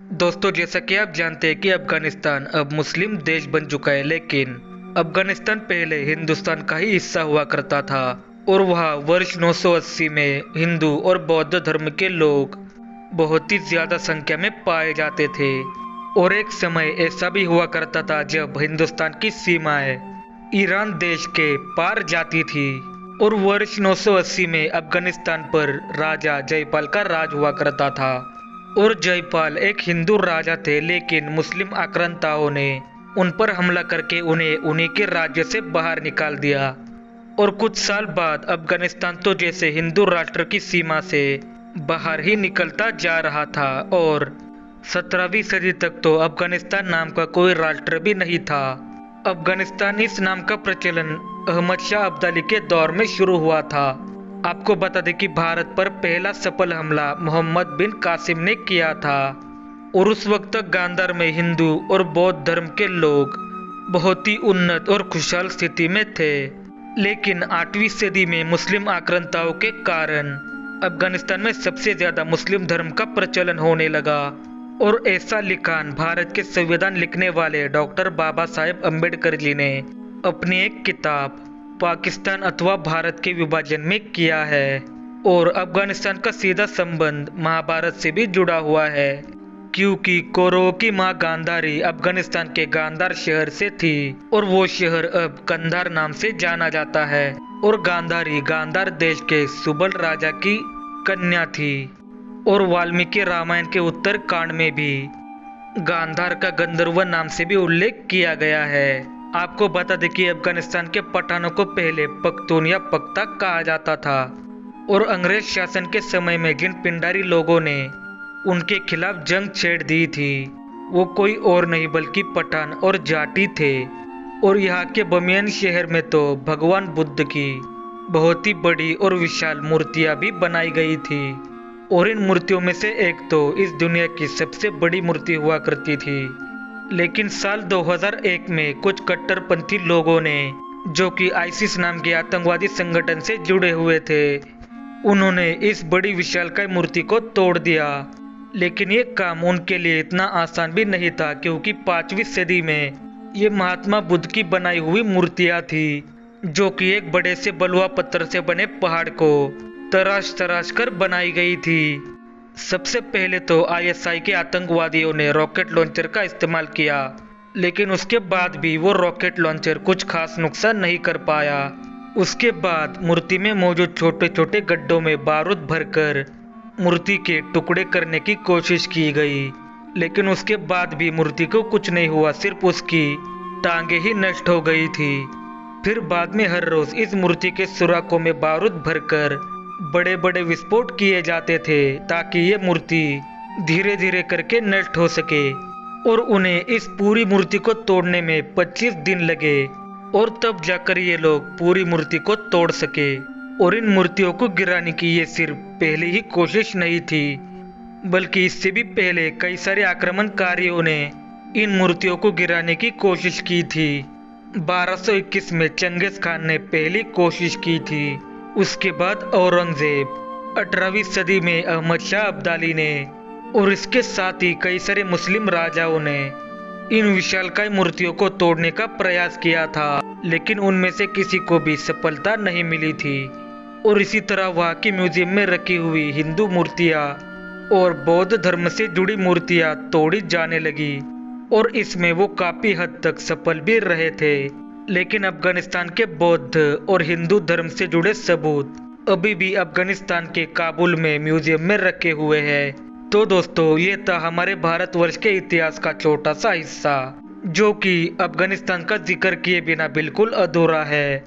दोस्तों, जैसा कि आप जानते हैं कि अफगानिस्तान अब मुस्लिम देश बन चुका है, लेकिन अफगानिस्तान पहले हिंदुस्तान का ही हिस्सा हुआ करता था। और वहाँ वर्ष 980 में हिंदू और बौद्ध धर्म के लोग बहुत ही ज्यादा संख्या में पाए जाते थे। और एक समय ऐसा भी हुआ करता था जब हिंदुस्तान की सीमाएं ईरान देश के पार जाती थी। और वर्ष 980 में अफगानिस्तान पर राजा जयपाल का राज हुआ करता था। और जयपाल एक हिंदू राजा थे, लेकिन मुस्लिम आक्रांताओं ने उन पर हमला करके उन्हें उन्हीं के राज्य से बाहर निकाल दिया। और कुछ साल बाद अफगानिस्तान तो जैसे हिंदू राष्ट्र की सीमा से बाहर ही निकलता जा रहा था। और 17वीं सदी तक तो अफगानिस्तान नाम का कोई राष्ट्र भी नहीं था। अफगानिस्तान इस नाम का प्रचलन अहमद शाह अब्दाली के दौर में शुरू हुआ था। आपको बता दें कि भारत पर पहला सफल हमला मोहम्मद बिन कासिम ने किया था। और उस वक्त तक गांधार में हिंदू और बौद्ध धर्म के लोग बहुत ही उन्नत और खुशहाल स्थिति में थे। लेकिन 8वीं सदी में मुस्लिम आक्रांताओं के कारण अफगानिस्तान में सबसे ज्यादा मुस्लिम धर्म का प्रचलन होने लगा। और ऐसा लिखान भारत के संविधान लिखने वाले डॉक्टर बाबा साहेब अम्बेडकर जी ने अपनी एक किताब पाकिस्तान अथवा भारत के विभाजन में किया है। और अफगानिस्तान का सीधा संबंध महाभारत से भी जुड़ा हुआ है, क्योंकि कौरवों की मां गांधारी अफगानिस्तान के गांधार शहर से थी। और वो शहर अब कंधार नाम से जाना जाता है। और गांधारी गांधार देश के सुबल राजा की कन्या थी। और वाल्मीकि रामायण के उत्तर कांड में भी गांधार का गंधर्व नाम से भी उल्लेख किया गया है। आपको बता दें कि अफगानिस्तान के पठानों को पहले पख्तून या पख्ता कहा जाता था। और अंग्रेज शासन के समय में जिन पिंडारी लोगों ने उनके खिलाफ जंग छेड़ दी थी, वो कोई और नहीं बल्कि पठान और जाटी थे। और यहाँ के बमियान शहर में तो भगवान बुद्ध की बहुत ही बड़ी और विशाल मूर्तियां भी बनाई गई थी। और इन मूर्तियों में से एक तो इस दुनिया की सबसे बड़ी मूर्ति हुआ करती थी। लेकिन साल 2001 में कुछ कट्टरपंथी लोगों ने, जो कि आईसिस नाम के आतंकवादी संगठन से जुड़े हुए थे, उन्होंने इस बड़ी विशालकाय मूर्ति को तोड़ दिया। लेकिन ये काम उनके लिए इतना आसान भी नहीं था, क्योंकि 5वीं सदी में ये महात्मा बुद्ध की बनाई हुई मूर्तियां थी, जो कि एक बड़े से बलुआ पत्थर से बने पहाड़ को तराश तराश कर बनाई गई थी। सबसे पहले तो आईएसआई के आतंकवादियों ने रॉकेट लॉन्चर का इस्तेमाल किया, लेकिन उसके बाद भी वो रॉकेट लॉन्चर कुछ खास नुकसान नहीं कर पाया। उसके बाद मूर्ति में मौजूद छोटे छोटे गड्ढों में बारूद भरकर मूर्ति के टुकड़े करने की कोशिश की गई, लेकिन उसके बाद भी मूर्ति को कुछ नहीं हुआ, सिर्फ उसकी टांगे ही नष्ट हो गई थी। फिर बाद में हर रोज इस मूर्ति के सुराखों में बारूद भरकर बड़े बड़े विस्फोट किए जाते थे, ताकि ये मूर्ति धीरे धीरे करके नष्ट हो सके। और उन्हें इस पूरी मूर्ति को तोड़ने में 25 दिन लगे, और तब जाकर ये लोग पूरी मूर्ति को तोड़ सके। और इन मूर्तियों को गिराने की ये सिर्फ पहली ही कोशिश नहीं थी, बल्कि इससे भी पहले कई सारे आक्रमणकारियों ने इन मूर्तियों को गिराने की कोशिश की थी। 1221 में चंगेज खान ने पहली कोशिश की थी। उसके बाद औरंगजेब, 18वीं सदी में अहमद शाह अब्दाली ने, और इसके साथ ही कई सारे मुस्लिम राजाओं ने इन विशालकाय मूर्तियों को तोड़ने का प्रयास किया था, लेकिन उनमें से किसी को भी सफलता नहीं मिली थी। और इसी तरह वहाँ की म्यूजियम में रखी हुई हिंदू मूर्तियाँ और बौद्ध धर्म से जुड़ी मूर्तियाँ तोड़ी जाने लगी। और इसमें वो काफी हद तक सफल भी रहे थे। लेकिन अफगानिस्तान के बौद्ध और हिंदू धर्म से जुड़े सबूत अभी भी अफगानिस्तान के काबुल में म्यूजियम में रखे हुए हैं। तो दोस्तों, ये था हमारे भारतवर्ष के इतिहास का छोटा सा हिस्सा, जो कि अफगानिस्तान का जिक्र किए बिना बिल्कुल अधूरा है।